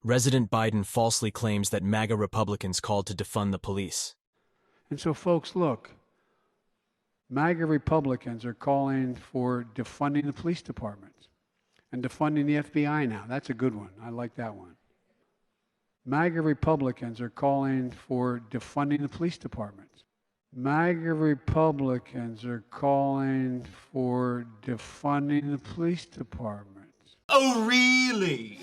President Biden falsely claims that MAGA Republicans called to defund the police. And so, folks, look, MAGA Republicans are calling for defunding the police departments and defunding the FBI now. That's a good one. I like that one. MAGA Republicans are calling for defunding the police departments. MAGA Republicans are calling for defunding the police departments. Oh, really?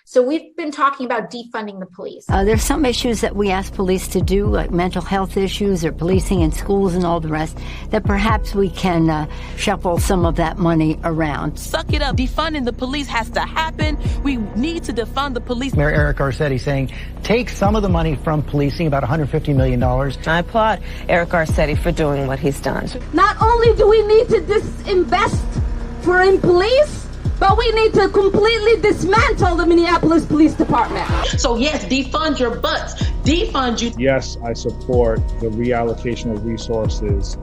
So we've been talking about defunding the police. There's some issues that we ask police to do, like mental health issues or policing in schools and all the rest, that perhaps we can shuffle some of that money around. Suck it up. Defunding the police has to happen. We need to defund the police. Mayor Eric Garcetti saying, take some of the money from policing, about $150 million. I applaud Eric Garcetti for doing what he's done. Not only do we need to disinvest in police, but we need to completely dismantle the Minneapolis Police Department. So yes, defund your butts. Defund you. Yes, I support the reallocation of resources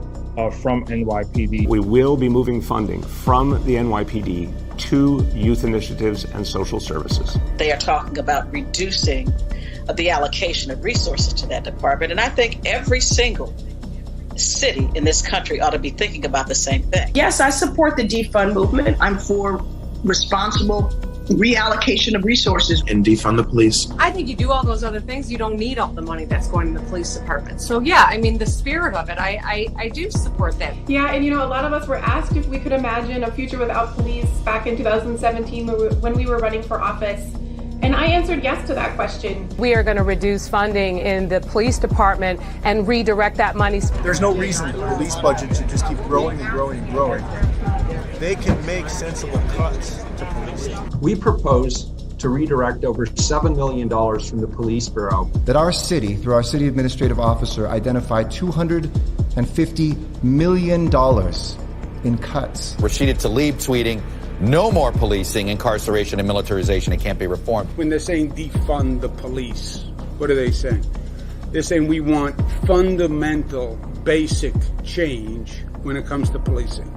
from NYPD. We will be moving funding from the NYPD to youth initiatives and social services. They are talking about reducing the allocation of resources to that department. And I think every single city in this country ought to be thinking about the same thing. Yes, I support the defund movement. I'm for responsible reallocation of resources. And defund the police. I think you do all those other things, you don't need all the money that's going in the police department. So yeah, I mean, the spirit of it, I do support that. Yeah, and a lot of us were asked if we could imagine a future without police back in 2017 when we were running for office. And I answered yes to that question. We are going to reduce funding in the police department and redirect that money. There's no reason the police budget should just keep growing and growing and growing. They can make sensible cuts to policing. We propose to redirect over $7 million from the Police Bureau. That our city, through our city administrative officer, identified $250 million in cuts. Rashida Tlaib tweeting, no more policing, incarceration, and militarization. It can't be reformed. When they're saying defund the police, what are they saying? They're saying we want fundamental, basic change when it comes to policing.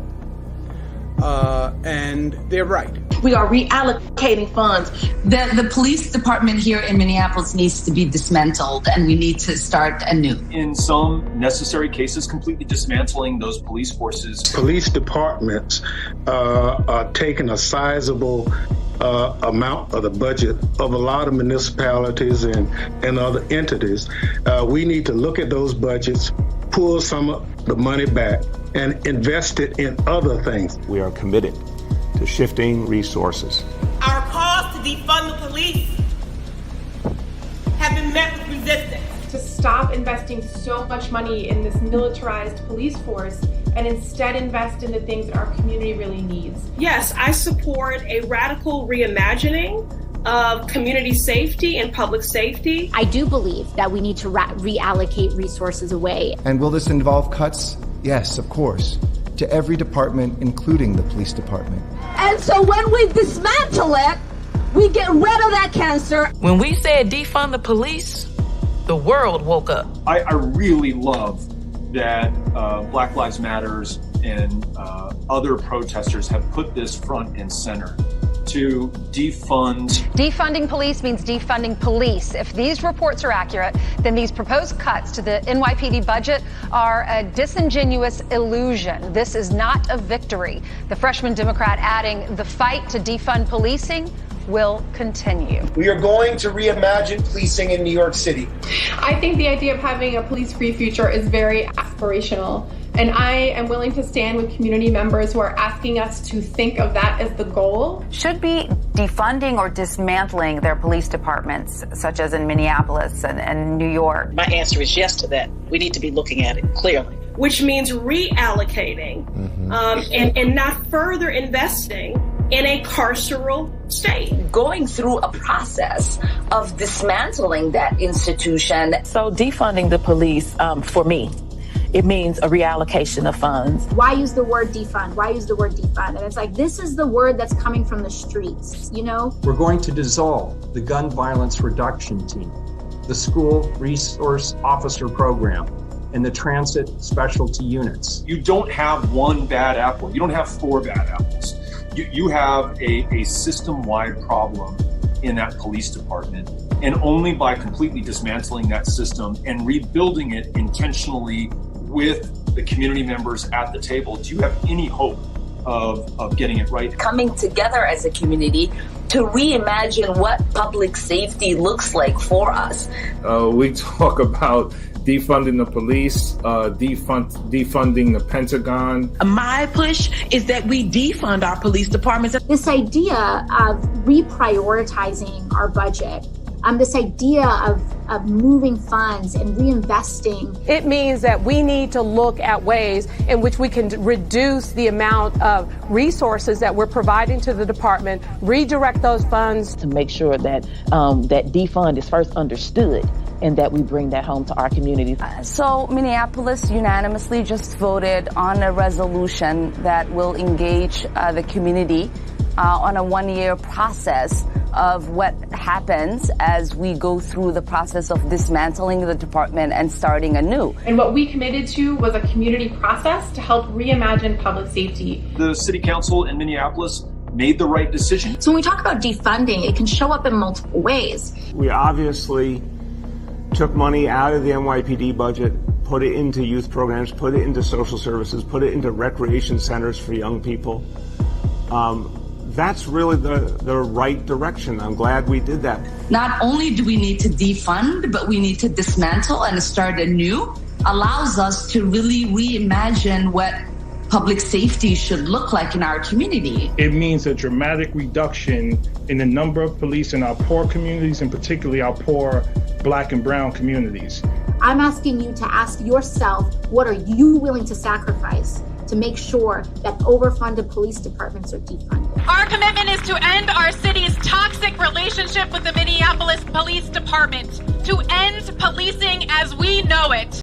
And they're right. We are reallocating funds. The police department here in Minneapolis needs to be dismantled, and we need to start anew. In some necessary cases, completely dismantling those police forces. Police departments are taking a sizable amount of the budget of a lot of municipalities and other entities. We need to look at those budgets, pull some of the money back, and invest it in other things. We are committed to shifting resources. Our calls to defund the police have been met with resistance. To stop investing so much money in this militarized police force and instead invest in the things that our community really needs. Yes, I support a radical reimagining of community safety and public safety. I do believe that we need to reallocate resources away. And will this involve cuts? Yes, of course, to every department, including the police department. And so when we dismantle it, we get rid of that cancer. When we said defund the police, the world woke up. I really love that Black Lives Matters and other protesters have put this front and center to defund. Defunding police means defunding police. If these reports are accurate, then these proposed cuts to the NYPD budget are a disingenuous illusion. This is not a victory. The freshman Democrat adding, the fight to defund policing will continue. We are going to reimagine policing in New York City. I think the idea of having a police-free future is very aspirational. And I am willing to stand with community members who are asking us to think of that as the goal. Should be defunding or dismantling their police departments, such as in Minneapolis and New York? My answer is yes to that. We need to be looking at it clearly. Which means reallocating and not further investing in a carceral state. Going through a process of dismantling that institution. So defunding the police, for me, it means a reallocation of funds. Why use the word defund? Why use the word defund? And it's like, this is the word that's coming from the streets, you know? We're going to dissolve the gun violence reduction team, the school resource officer program, and the transit specialty units. You don't have one bad apple. You don't have four bad apples. You have a system-wide problem in that police department, and only by completely dismantling that system and rebuilding it intentionally with the community members at the table, do you have any hope of getting it right? Coming together as a community to reimagine what public safety looks like for us. We talk about defunding the police, defunding the Pentagon. My push is that we defund our police departments. This idea of reprioritizing our budget, this idea of moving funds and reinvesting. It means that we need to look at ways in which we can reduce the amount of resources that we're providing to the department, redirect those funds. To make sure that that defund is first understood and that we bring that home to our communities. So Minneapolis unanimously just voted on a resolution that will engage the community on a one-year process of what happens as we go through the process of dismantling the department and starting anew. And what we committed to was a community process to help reimagine public safety. The city council in Minneapolis made the right decision. So when we talk about defunding, it can show up in multiple ways. We obviously took money out of the NYPD budget, put it into youth programs, put it into social services, put it into recreation centers for young people. That's really the right direction. I'm glad we did that. Not only do we need to defund, but we need to dismantle and start anew. Allows us to really reimagine what public safety should look like in our community. It means a dramatic reduction in the number of police in our poor communities, and particularly our poor Black and brown communities. I'm asking you to ask yourself, what are you willing to sacrifice to make sure that overfunded police departments are defunded? Our commitment is to end our city's toxic relationship with the Minneapolis Police Department, to end policing as we know it.